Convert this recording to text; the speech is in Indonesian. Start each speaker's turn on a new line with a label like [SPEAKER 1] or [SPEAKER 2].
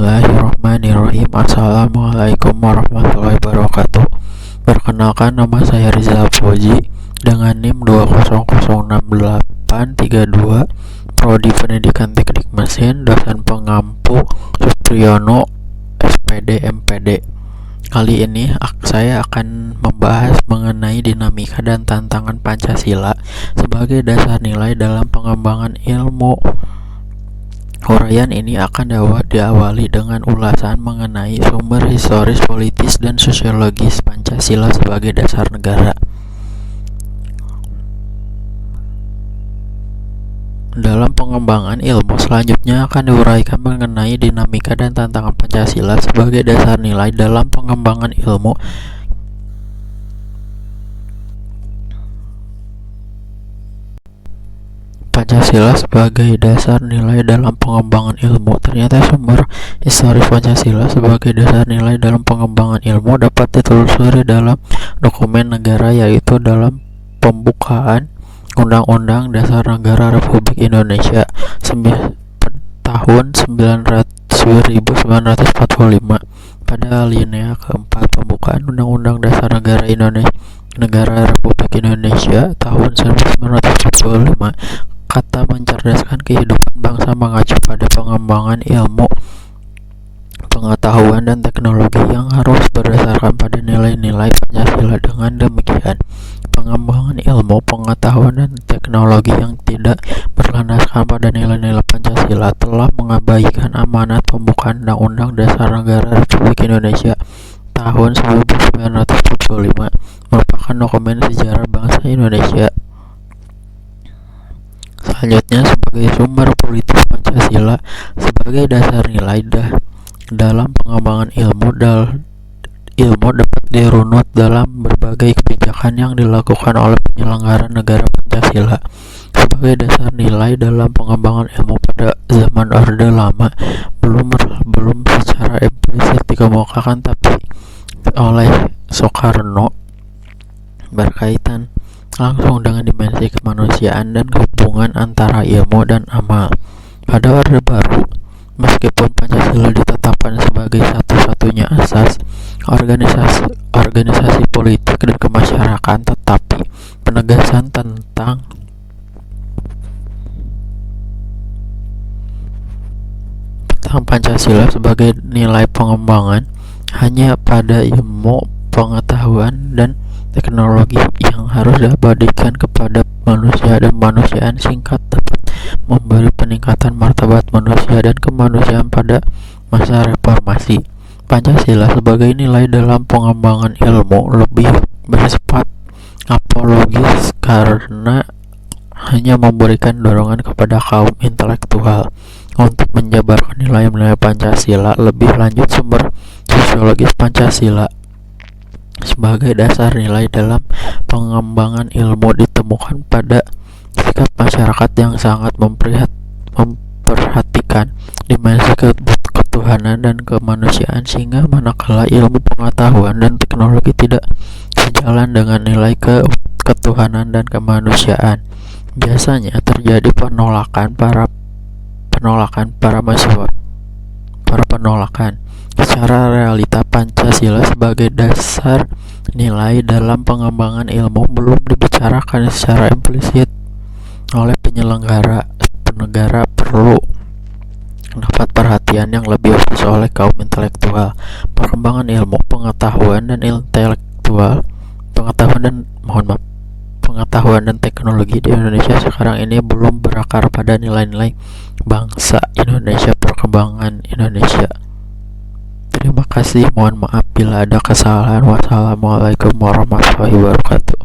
[SPEAKER 1] Bismillahirrahmanirrahim. Assalamualaikum warahmatullahi wabarakatuh. Perkenalkan, nama saya Rizal Fauzi dengan NIM 2006832, Prodi Pendidikan Teknik Mesin, dosen pengampu Supriyono, SPD MPD. Kali ini saya akan membahas mengenai dinamika dan tantangan Pancasila sebagai dasar nilai dalam pengembangan ilmu. Uraian ini akan diawali dengan ulasan mengenai sumber historis, politis, dan sosiologis Pancasila sebagai dasar negara. Dalam pengembangan ilmu selanjutnya akan diuraikan mengenai dinamika dan tantangan Pancasila sebagai dasar nilai dalam pengembangan ilmu. Pancasila sebagai dasar nilai dalam pengembangan ilmu. Ternyata sumber historis Pancasila sebagai dasar nilai dalam pengembangan ilmu dapat ditelusuri dalam dokumen negara, yaitu dalam pembukaan Undang-Undang Dasar Negara Republik Indonesia tahun 1945. Pada alinea keempat pembukaan Undang-Undang Dasar Negara Republik Indonesia tahun 1945, kata mencerdaskan kehidupan bangsa mengacu pada pengembangan ilmu, pengetahuan, dan teknologi yang harus berdasarkan pada nilai-nilai Pancasila. Dengan demikian, pengembangan ilmu, pengetahuan, dan teknologi yang tidak berlandaskan pada nilai-nilai Pancasila telah mengabaikan amanat pembukaan Undang-Undang Dasar Negara Republik Indonesia tahun 1945, merupakan dokumen sejarah bangsa Indonesia. Selanjutnya, sebagai sumber politis Pancasila sebagai dasar nilai dalam pengembangan ilmu dapat dirunut dalam berbagai kebijakan yang dilakukan oleh penyelenggara negara. Pancasila sebagai dasar nilai dalam pengembangan ilmu pada zaman Orde Lama belum secara implisit dikemukakan, tapi oleh Soekarno berkaitan langsung dengan dimensi kemanusiaan dan hubungan antara ilmu dan amal. Pada Orde Baru, meskipun Pancasila ditetapkan sebagai satu-satunya asas organisasi politik dan kemasyarakatan, tetapi penegasan tentang Pancasila sebagai nilai pengembangan hanya pada ilmu, pengetahuan, dan teknologi yang harus diabadikan kepada manusia dan kemanusiaan singkat dapat memberi peningkatan martabat manusia dan kemanusiaan pada masa reformasi. Pancasila sebagai nilai dalam pengembangan ilmu lebih bersifat apologis karena hanya memberikan dorongan kepada kaum intelektual untuk menjabarkan nilai-nilai Pancasila. Lebih lanjut, sumber sosiologis Pancasila sebagai dasar nilai dalam pengembangan ilmu ditemukan pada sikap masyarakat yang sangat memperhatikan dimensi ketuhanan dan kemanusiaan, sehingga manakala ilmu, pengetahuan, dan teknologi tidak sejalan dengan nilai ketuhanan dan kemanusiaan, biasanya terjadi penolakan Secara realita, Pancasila sebagai dasar nilai dalam pengembangan ilmu belum dibicarakan secara implisit oleh penyelenggara. Negara perlu mendapat perhatian yang lebih khusus oleh kaum intelektual. Perkembangan ilmu, pengetahuan, dan teknologi di Indonesia sekarang ini belum berakar pada nilai-nilai bangsa Indonesia, perkembangan Indonesia. Terima kasih, mohon maaf bila ada kesalahan. Wassalamualaikum warahmatullahi wabarakatuh.